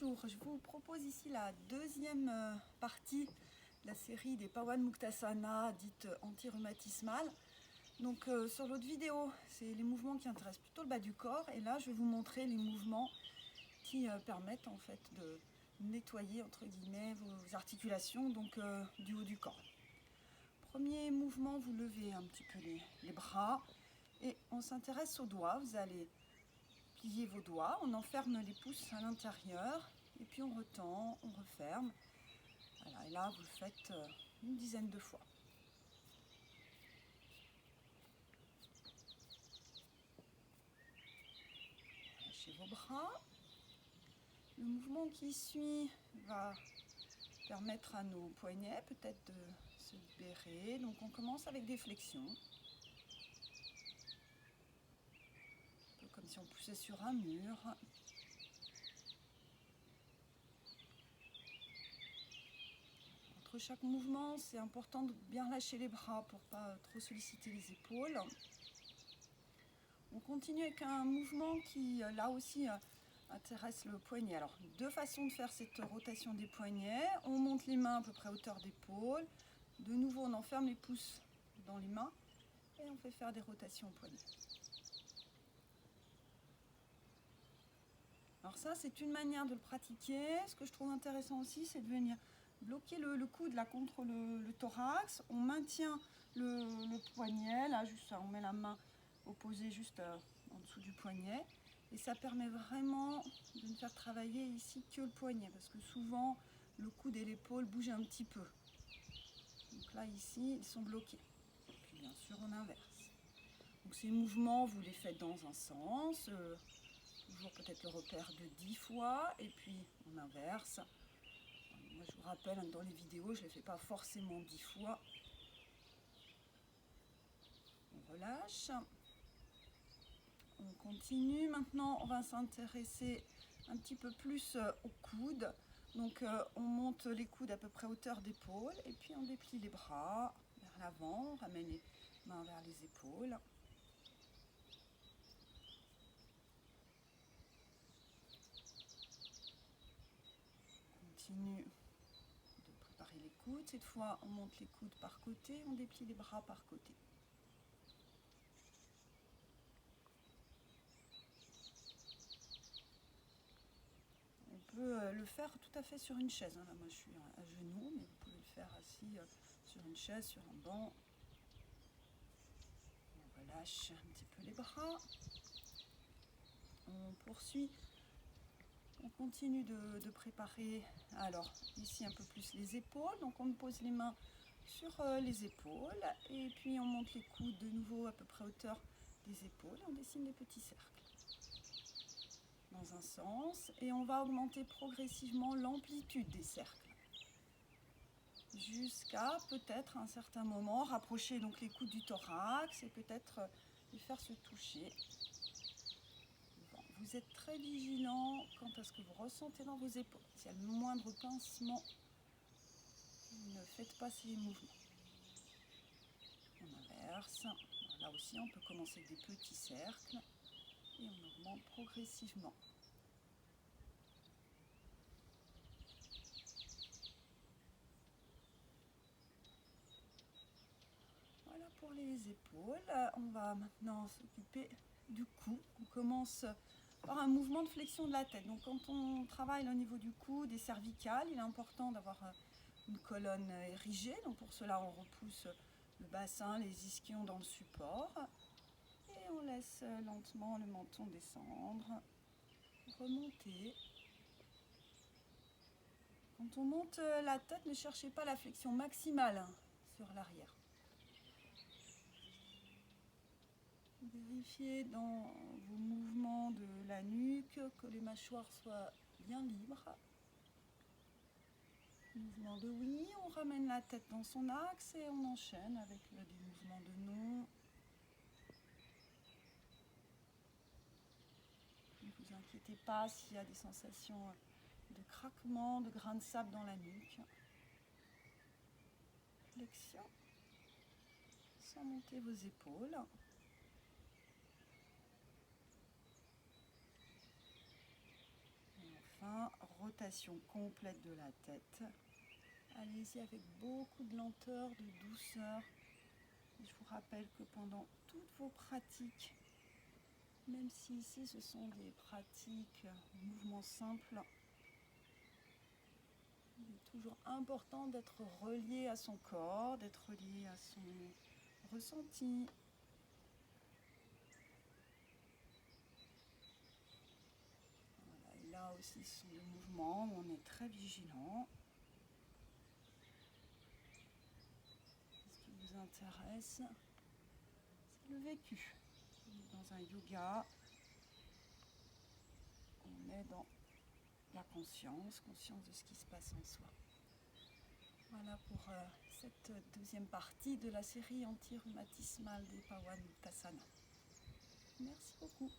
Bonjour, je vous propose ici la deuxième partie de la série des Pawan Muktasana dites anti-rhumatismales. Donc sur l'autre vidéo, c'est les mouvements qui intéressent plutôt le bas du corps, et là je vais vous montrer les mouvements qui permettent en fait de nettoyer entre guillemets vos articulations, donc du haut du corps. Premier mouvement, vous levez un petit peu les bras et on s'intéresse aux doigts. Vous allez plier vos doigts, on enferme les pouces à l'intérieur et puis on retend, on referme. Voilà, et là vous le faites une dizaine de fois. Lâchez vos bras. Le mouvement qui suit va permettre à nos poignets peut-être de se libérer. Donc on commence avec des flexions. Un peu comme si on poussait sur un mur. Entre chaque mouvement, c'est important de bien lâcher les bras pour ne pas trop solliciter les épaules. On continue avec un mouvement qui, là aussi, intéresse le poignet. Alors, deux façons de faire cette rotation des poignets. On monte les mains à peu près à hauteur d'épaule. De nouveau, on enferme les pouces dans les mains et on fait faire des rotations au poignet. Alors ça, c'est une manière de le pratiquer. Ce que je trouve intéressant aussi, c'est de venir bloquer le coude là contre le thorax. On maintient le poignet, là, juste, on met la main opposée juste en dessous du poignet. Et ça permet vraiment de ne faire travailler ici que le poignet, parce que souvent, le coude et l'épaule bougent un petit peu. Donc là, ici, ils sont bloqués. Et puis bien sûr, on inverse. Donc ces mouvements, vous les faites dans un sens. Toujours peut-être le repère de 10 fois, et puis on inverse. Moi je vous rappelle, dans les vidéos, je ne les fais pas forcément 10 fois. On relâche. On continue. Maintenant, on va s'intéresser un petit peu plus aux coudes. Donc on monte les coudes à peu près hauteur d'épaule, et puis on déplie les bras vers l'avant, on ramène les mains vers les épaules. Continue de préparer les coudes. Cette fois, on monte les coudes par côté, on déplie les bras par côté. On peut le faire tout à fait sur une chaise. Là, moi, je suis à genoux, mais vous pouvez le faire assis sur une chaise, sur un banc. On relâche un petit peu les bras. On poursuit. On continue de préparer, alors ici un peu plus les épaules, donc on pose les mains sur les épaules et puis on monte les coudes de nouveau à peu près à hauteur des épaules et on dessine des petits cercles dans un sens et on va augmenter progressivement l'amplitude des cercles jusqu'à peut-être à un certain moment rapprocher donc les coudes du thorax et peut-être les faire se toucher. Vous êtes très vigilant quant à ce que vous ressentez dans vos épaules. S'il y a le moindre pincement, ne faites pas ces mouvements. On inverse. Là aussi, on peut commencer avec des petits cercles et on augmente progressivement. Voilà pour les épaules. On va maintenant s'occuper du cou. On commence par un mouvement de flexion de la tête. Donc quand on travaille au niveau du cou, des cervicales, il est important d'avoir une colonne érigée. Donc pour cela, on repousse le bassin, les ischions dans le support. Et on laisse lentement le menton descendre, remonter. Quand on monte la tête, ne cherchez pas la flexion maximale sur l'arrière. Vérifiez dans vos mouvements de la nuque que les mâchoires soient bien libres. Mouvement de oui, on ramène la tête dans son axe et on enchaîne avec des mouvements de non. Ne vous inquiétez pas s'il y a des sensations de craquement, de grains de sable dans la nuque. Flexion, sans monter vos épaules. Et enfin, rotation complète de la tête. Allez-y avec beaucoup de lenteur, de douceur. Et je vous rappelle que pendant toutes vos pratiques, même si ici ce sont des pratiques mouvements simples, il est toujours important d'être relié à son corps, d'être relié à son ressenti. Voilà, et là aussi ce sont des mouvements où on est très vigilant. Ce qui vous intéresse, c'est le vécu. Dans un yoga, on est dans la conscience de ce qui se passe en soi. Voilà pour cette deuxième partie de la série anti-rhumatismale des Pawanukasana. Merci beaucoup.